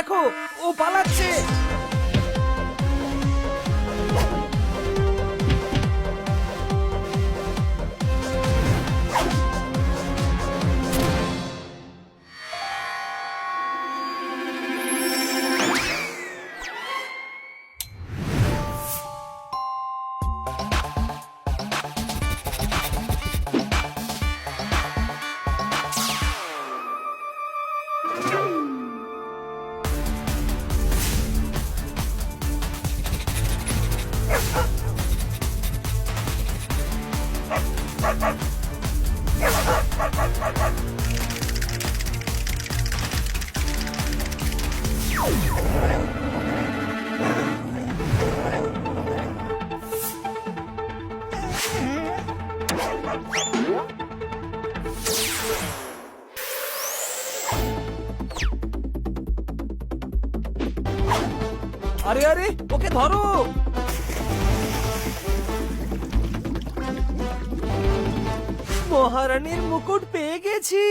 দেখো, ও পালাচ্ছে। আরে আরে, ওকে ধরো। মহারানীর মুকুট পেয়ে গেছি।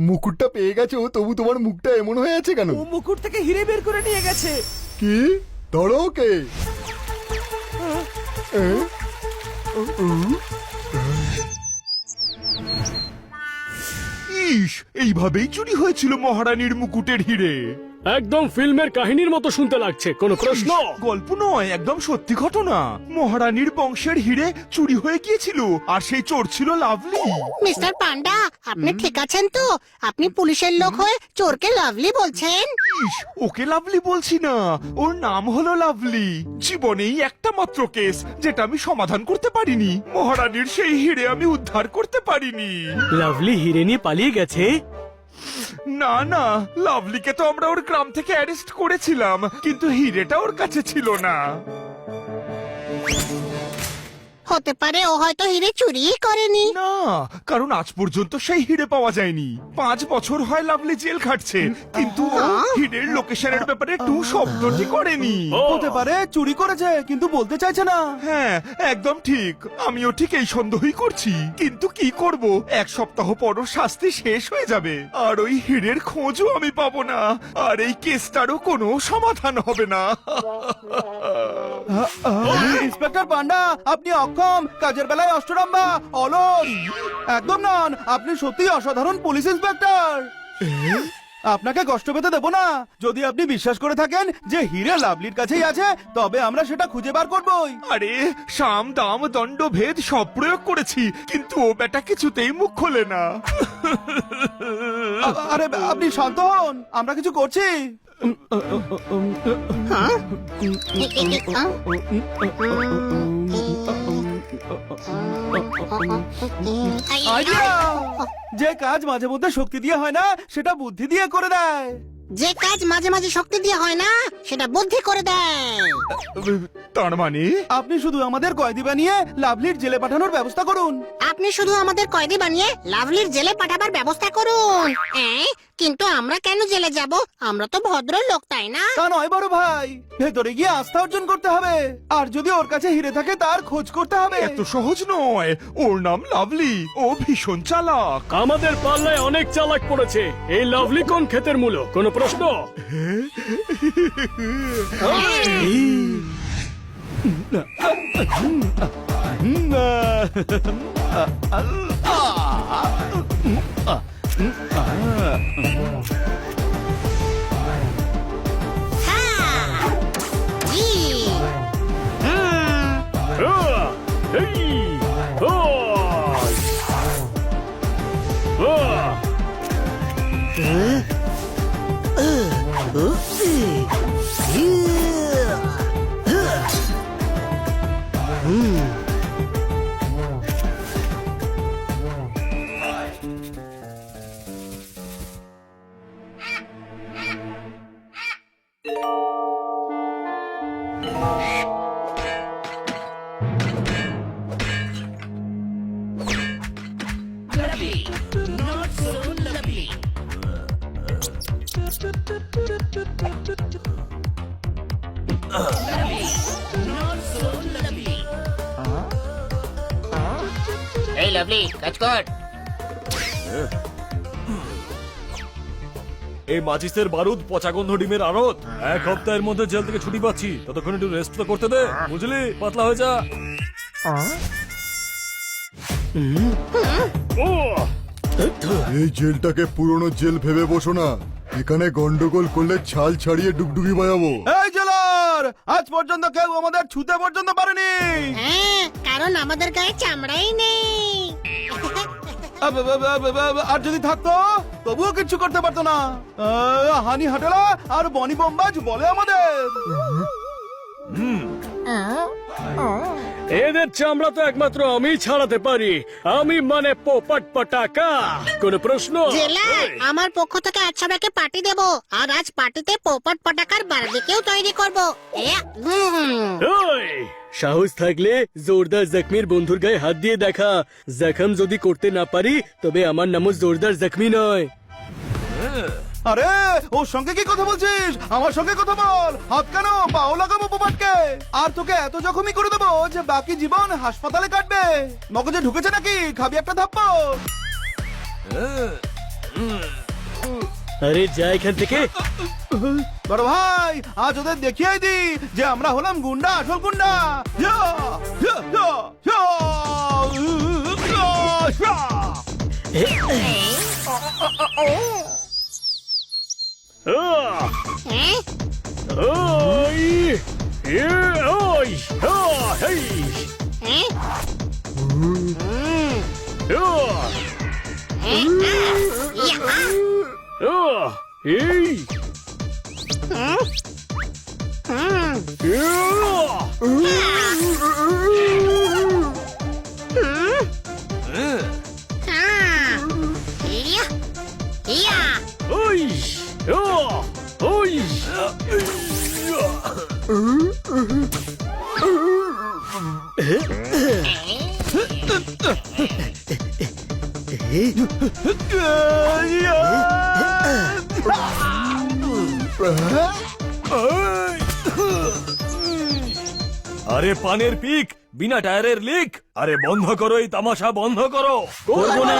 মুকুটটা পেয়ে গেছো, তবু তোমার মুখটা এমন হয়ে আছে কেন? ও মুকুট থেকে হিরে বের করে নিয়ে গেছে। কি? ধরো ওকে। ইস, এইভাবেই চুরি হয়েছিল মহারানীর মুকুটের হিরে। একদম ফিল্মের কাহিনীর মতো শুনতে লাগছে। কোনো প্রশ্ন? গল্প নয়, একদম সত্যি ঘটনা। মহারানীর বংশের হিরে চুরি হয়ে গিয়েছিল, আর সেই চোর ছিল লাভলি। মিস্টার পান্ডা, আপনি ঠিক আছেন তো? আপনি পুলিশের লোক হয়ে চোরকে লাভলি বলছেন? ইস, ওকে লাভলি বলছি না, ওর নাম হলো লাভলি। জীবনেই একটা মাত্র কেস যেটা আমি সমাধান করতে পারিনি। মহারানীর সেই হিরে আমি উদ্ধার করতে পারিনি। লাভলি হিরে নিয়ে পালিয়ে গেছে? না না, লাভলিকে তো আমরা ওর গ্রাম থেকে অ্যারেস্ট করেছিলাম, কিন্তু হিরেটা ওর কাছে ছিল না। হতে পারে ও হয়তো হিরে চুরিই করেনি। না, কারণ আজ পর্যন্ত সেই হিরে পাওয়া যায়নি। 5 বছর হয় লাভলি জেল খাটছে, কিন্তু ও হিরের লোকেশনের ব্যাপারে টু শব্দটি করেনি। হতে পারে চুরি করেছে, কিন্তু বলতে চাইছে না। হ্যাঁ, একদম ঠিক। আমিও ঠিক এই সন্দেহই করছি, কিন্তু কি করব, 1 সপ্তাহ পর ওর শাস্তি শেষ হয়ে যাবে, আর ওই হিরের খোঁজও আমি পাবো না, আর এই কেসটারও কোনো সমাধান হবে না। ইন্সপেক্টর পান্ডা, আপনি অক্ষম, কাজের বেলায় অষ্টরম্ভা, অলস। একদম নন, আপনি সত্যিই অসাধারণ পুলিশ ইন্সপেক্টর। আপনাকে কষ্ট পেতে দেব না। যদি আপনি বিশ্বাস করে থাকেন যে হিরে লাভলির কাছেই আছে, তবে আমরা সেটা খুঁজে বার করবই। আরে, সাম দাম দণ্ড ভেদ সব প্রয়োগ করেছি, কিন্তু ও বেটা কিছুতেই মুখ খোলে না। আরে আপনি শান্ত হন, আমরা কিছু করছি। আইডিয়া! যে কাজ মাঝে মধ্যে শক্তি দিয়ে হয় না, সেটা বুদ্ধি দিয়ে করে দেয়। যে কাজ মাঝে মাঝে শক্তি দিয়ে হয় না, সেটা বুদ্ধি করে দেয়। তার মানে আপনি শুধু আমাদের কয়েদি বানিয়ে লাভলির জেলে পাঠানোর ব্যবস্থা করুন। আপনি শুধু আমাদের কয়েদি বানিয়ে লাভলির জেলে পাঠাবার ব্যবস্থা করুন। কিন্তু আমরা কেন জেলে যাব? আমরা তো ভদ্র লোক, তাই না? তা নয় বড় ভাই, ভেতরে গিয়ে আস্থা অর্জন করতে হবে, আর যদি ওর কাছে হিরে থাকে তার খোঁজ করতে হবে। এত সহজ নয়। ওর নাম লাভলি, ও ভীষণ চালাক। আমাদের পাল্লায় অনেক চালাক পড়েছে। এই লাভলি কোন ক্ষেতের মূলো? কোনো প্রশ্ন? এই লাভলি, কাজ কর। এই মাচিসের বারুদ পচাগন্ধ ডিমের আড়ত। 1 সপ্তাহের মধ্যে জেল থেকে ছুটি পাচ্ছি, ততক্ষণ একটু রেস্ট তো করতে দে, বুঝলি? পাতলা হয়ে যা। এই জেলটাকে পুরনো জেল ভেবে বসো না, এখানে গন্ডগোল করলে ছাল ছাড়িয়ে ডুগডুগি বাজাবো। এই জেলার আজ পর্যন্ত কেউ আমাদের ছুতে পর্যন্ত পারেনি। হ্যাঁ, কারণ আমাদের গায়ে চামড়াই নেই। আর যদি থাকতো তবুও কিচ্ছু করতে পারতো না। হানি হাটেলা আর বনি বোম্বাজ বলে আমাদের। এদের চামড়া তো একমাত্র আমি ছাড়াতে পারি। আমি মানে পোপট পটাকা। কোনো প্রশ্ন? জেলা, আমার পক্ষ থেকে আজ সবাইকে পার্টি দেবো, আর আজ পার্টিতে পোপট পটাকার বারবিকিউ তৈরি করবো। ওই, সাহস থাকলে জোরদার জখমির বন্ধুর গায়ে হাত দিয়ে দেখা। জখম যদি করতে না পারি তবে আমার নামও জোরদার জখমি নয়। আরে ওর সঙ্গে কি কথা বলছিস? আমার সঙ্গে কথা বল। হাত কেন, পাও লাগাবো পোপাটকে। আর তোকে এত জখমই করে দেবো যে বাকি জীবন হাসপাতালে কাটবে। মগজে ঢুকেছে নাকি? খাবি একটা থাপ্পড়। আরে যা এখান থেকে। বড় ভাই, আজ ওদের দেখিয়ে দি যে আমরা হলাম গুন্ডা, আসল গুন্ডা। ইয়া, ইয়া, ইয়া, ইয়া, ইয়া, হ্যাঁ? ওই, ওই, হেই, হ্যাঁ? এই, ওই, ওই, আরে পানের পিক, বিনা টায়ারের লিক। আরে বন্ধ করো এই তামাশা, বন্ধ করো। করবো না।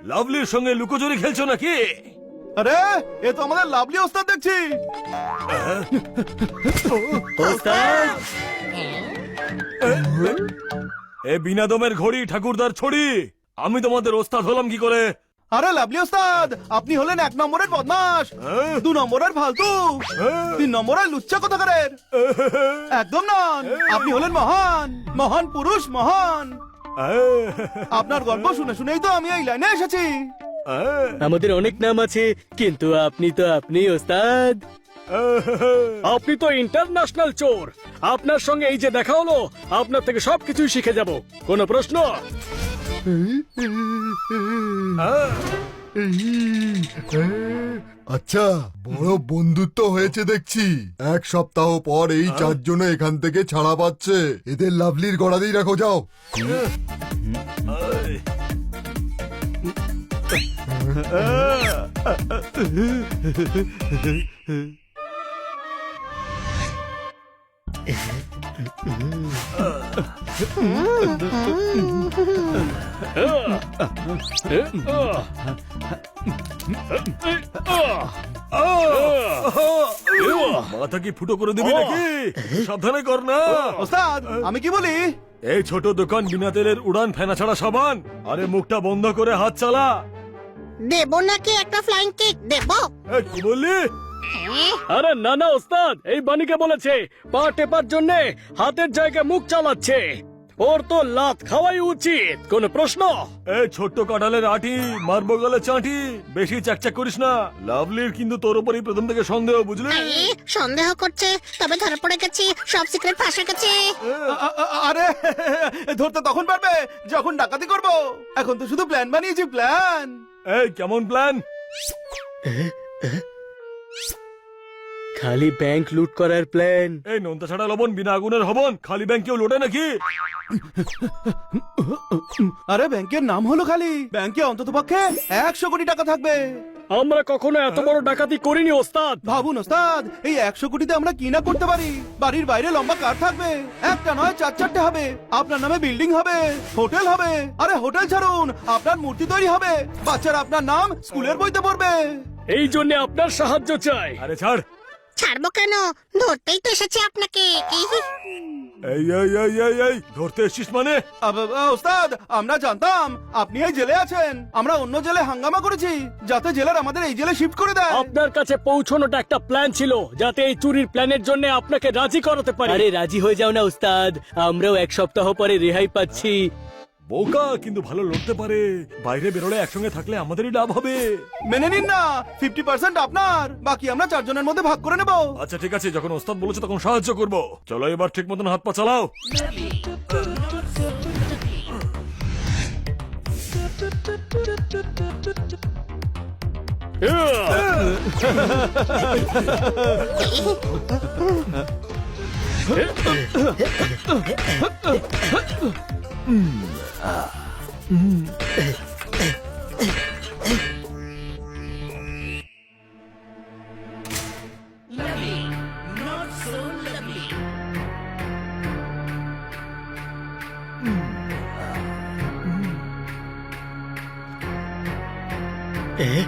লাভলির সঙ্গে লুকোচুরি খেলছো নাকি? আরে এ তো আমাদের লাভলি ওস্তাদ দেখছি। ওস্তাদ, এ বিনা দমের ঘড়ি, ঠাকুরদার ছড়ি। আমি তোমাদের ওস্তাদ হলাম কি করে? আরে লাভলি ওস্তাদ, আপনি হলেন 1 নম্বরের বদমাস, 2 নম্বরের ফালতু, 3 নম্বরের লুচ্চা কোথাকারের। একদম নন, আপনি হলেন মহান, মহান পুরুষ, মহান। আপনার গল্প শুনে শুনেই তো আমি এই লাইনে এসেছি। আমাদের অনেক নাম আছে, কিন্তু আপনি তো আপনি ওস্তাদ। আপনি তো ইন্টারন্যাশনাল চোর। আপনার সঙ্গে এই যে দেখা হলো, আপনার থেকে সবকিছুই শিখে যাব। কোনো প্রশ্ন? আচ্ছা, বড় বন্ধুত্ব হয়েছে দেখছি। 1 সপ্তাহ পর এই 4 জন এখান থেকে ছাড়া পাচ্ছে। এদের লাভলির গড়াতেই রাখো, যাও। মাথা কি ফুটো করে দিবি নাকি? সাবধানে কর না। ওস্তাদ, আমি কি বলি? এই ছোট দোকান, বিনা তেলের উড়ান, ফেনা ছাড়া সাবান। আরে মুখটা বন্ধ করে হাত চালা। দেবো নাকি একটা ফ্লাইং কিক দেবো? এ, কি বললি? হ্যাঁ? আরে না না ওস্তাদ, এই বানিকে বলেছে পা টেপার জন্য হাতের জায়গায় মুখ চালাচ্ছে। ওর তো লাত খাওয়াই উচিত। কোনো প্রশ্ন? এই ছোট্ট কাঁঠালের আটি, মারবো গলে চাটি। বেশি চাকচাক করিস না। লাভলির কিন্তু তোর উপরই প্রথম থেকে সন্দেহ, বুঝলি? এই, সন্দেহ করছে, তবে ধরা পড়ে গেছি, সব সিক্রেট ফাঁসে গেছে। আরে ধরতে তখন পারবে যখন ডাকাতি করব। এখন তো শুধু প্ল্যান বানিয়েছি, প্ল্যান। এই কেমন প্ল্যান? খালি ব্যাংক লুট করার প্ল্যান। এই নোনতা ছাড়া লবণ, বিনা আগুনের হবন। খালি ব্যাংক কেউ লোটে নাকি? আরে ব্যাংকের নাম হলো খালি, ব্যাংকে অন্তত পক্ষে 100 কোটি টাকা থাকবে। আমরা কখনো এত বড় ডাকাতি করিনি ওস্তাদ। ভাবুন ওস্তাদ, এই 100 কোটিতে আমরা কি না করতে পারি। বাড়ির বাইরে লম্বা কার থাকবে, একটা নয় 4-4টে হবে। আপনার নামে বিল্ডিং হবে, হোটেল হবে। আরে হোটেল ছাড়ুন, আপনার মূর্তি তৈরি হবে। বাচ্চারা আপনার নাম স্কুলের বইতে পড়বে। এই জন্য আপনার সাহায্য চাই। আরে ছাড়। ছাড়বো কেন, ধরতেই তো এসেছি আপনাকে। এই ধরতে এসছিস মানে? ওস্তাদ, আমরা জানতাম আপনি এই জেলে আছেন। আমরা অন্য জেলে হাঙ্গামা করেছি যাতে জেলার আমাদের এই জেলে শিফট করে দেয়। আপনার কাছে পৌঁছানোটা একটা প্ল্যান ছিল, যাতে এই চুরির প্ল্যানের জন্য আপনাকে রাজি করাতে পারি। আরে রাজি হয়ে যাও না উস্তাদ, আমরাও এক সপ্তাহ পরে রেহাই পাচ্ছি। বোকা কিন্তু ভালো লড়তে পারে। বাইরে বেরোলে একসঙ্গে থাকলে আমাদেরই লাভ হবে। মেনে নিন না, 50% আপনার, বাকি আমরা 4 জনের মধ্যে ভাগ করে নেব। আচ্ছা ঠিক আছে, যখন ওস্তাদ বলেছে তখন সাহায্য করব। চলো এবার ঠিক মতন হাত পা চালাও। হুম। এই,